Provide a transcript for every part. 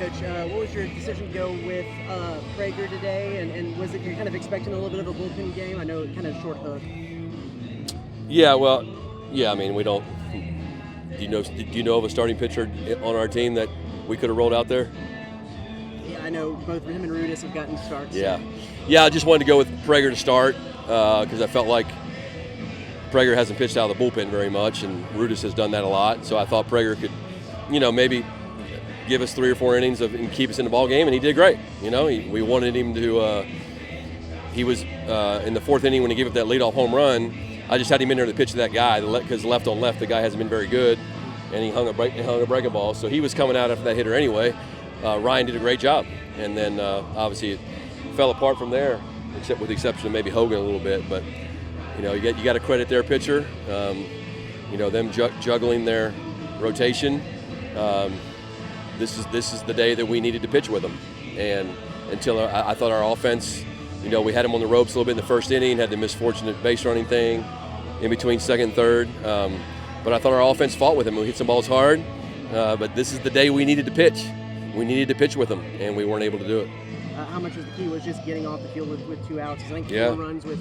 Coach, what was your decision to go with Prager today? And was it you're kind of expecting a little bit of a bullpen game? I know it kind of short hook. I mean, we don't. Do you know of a starting pitcher on our team that we could have rolled out there? Yeah, I know both him and Rudis have gotten starts. Yeah. I just wanted to go with Prager to start because I felt like Prager hasn't pitched out of the bullpen very much, and Rudis has done that a lot. So I thought Prager could, maybe give us 3 or 4 innings and keep us in the ball game, and he did great. We wanted him to. He was in the 4th inning when he gave up that leadoff home run. I just had him in there to pitch to that guy because left on left, the guy hasn't been very good, and he hung a breaking ball. So he was coming out after that hitter anyway. Ryan did a great job, and then obviously it fell apart from there, except with the exception of maybe Hogan a little bit. But you got to credit their pitcher. Them juggling their rotation. This is the day that we needed to pitch with them, and until I thought our offense. We had them on the ropes a little bit in the 1st inning, had the misfortunate base running thing in between 2nd and 3rd. But I thought our offense fought with them. We hit some balls hard, but this is the day we needed to pitch. We needed to pitch with them, and we weren't able to do it. How much of the key was just getting off the field with 2 outs? I think 4 runs with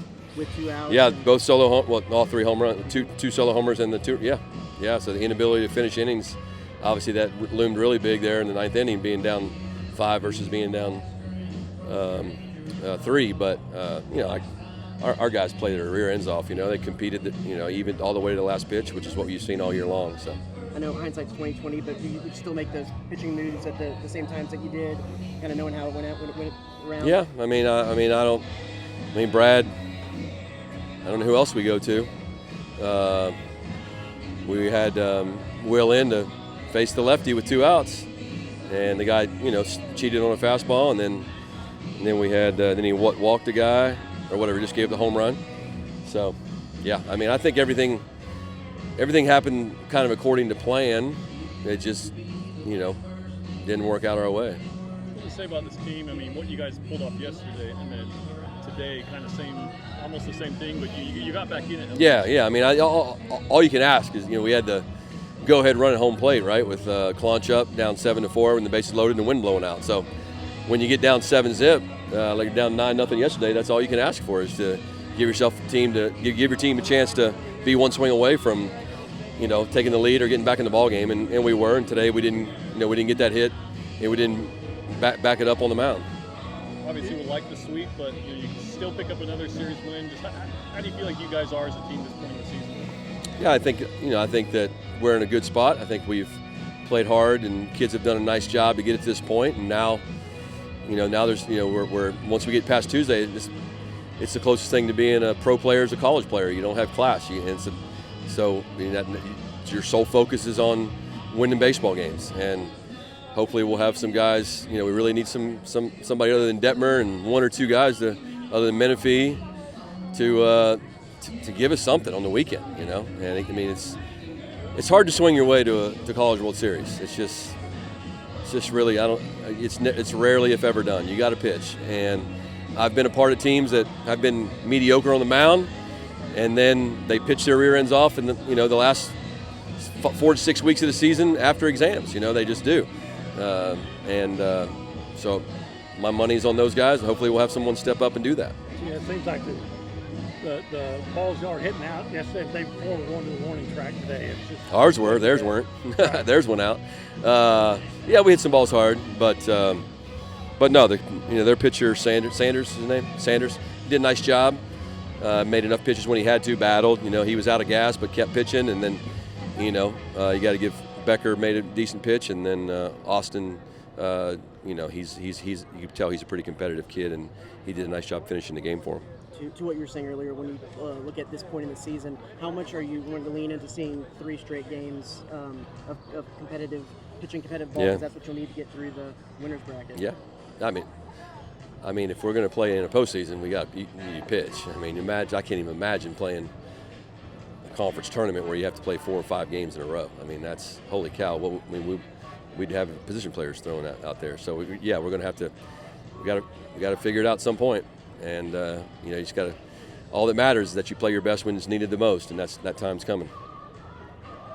2 outs. Yeah, both all 3 home runs, two solo homers and the 2. Yeah. So the inability to finish innings, obviously that loomed really big there in the 9th inning, being down 5 versus being down 3, but our guys played their rear ends off. They competed, even all the way to the last pitch, which is what you've seen all year long. So I know hindsight's 20/20, but you still make those pitching moves at the same times that you did, kind of knowing how it went around. Yeah, Brad. I don't know who else we go to. We had Will in to face the lefty with 2 outs, and the guy, cheated on a fastball, and then we had then he walked the guy or whatever, just gave the home run. So, I think everything happened kind of according to plan. It just, didn't work out our way. What do you say about this team? What you guys pulled off yesterday, and then today, kind of almost the same thing, but you got back in it. Yeah. All you can ask is, we had the go-ahead run at home plate, right, with Claunch up, down 7-4, when the bases loaded and the wind blowing out. So when you get down 7-zip, like down 9-0 yesterday, that's all you can ask for is to give yourself a team give your team a chance to be one swing away from, taking the lead or getting back in the ball game, and we were. And today we didn't get that hit, and we didn't back it up on the mound. Obviously, we like the sweep, but you can still pick up another series win. Just how do you feel like you guys are as a team at this point in the season? Yeah, I think that we're in a good spot. I think we've played hard, and kids have done a nice job to get it to this point, and now. Now there's, we're once we get past Tuesday, it's the closest thing to being a pro player as a college player. You don't have class, your sole focus is on winning baseball games, and hopefully we'll have some guys. We really need somebody other than Detmer and 1 or 2 guys other than Menifee to give us something on the weekend. And it's hard to swing your way to College World Series. It's just really it's rarely if ever done. You got to pitch, and I've been a part of teams that have been mediocre on the mound, and then they pitch their rear ends off in the last 4 to 6 weeks of the season after exams. They just do, so my money's on those guys, and hopefully we'll have someone step up and do that. It seems like the balls y'all are hitting out yesterday, the day before, were going to the warning track today. It's just ours were, theirs weren't. Right. Theirs went out. We hit some balls hard, but no, their pitcher Sanders, his name Sanders, did a nice job. Made enough pitches when he had to. Battled. he was out of gas, but kept pitching. And then, you got to give Becker made a decent pitch, and then Austin. He's you can tell he's a pretty competitive kid, and he did a nice job finishing the game for him. To what you were saying earlier, when you look at this point in the season, how much are you going to lean into seeing 3 straight games of competitive ball? Because that's what you'll need to get through the winners bracket. Yeah, if we're going to play in a postseason, you need to pitch. I can't even imagine playing a conference tournament where you have to play 4 or 5 games in a row. That's holy cow. We'd have position players throwing out there. So we're going to have to. We got to figure it out at some point. And you just got to. All that matters is that you play your best when it's needed the most, and that time's coming.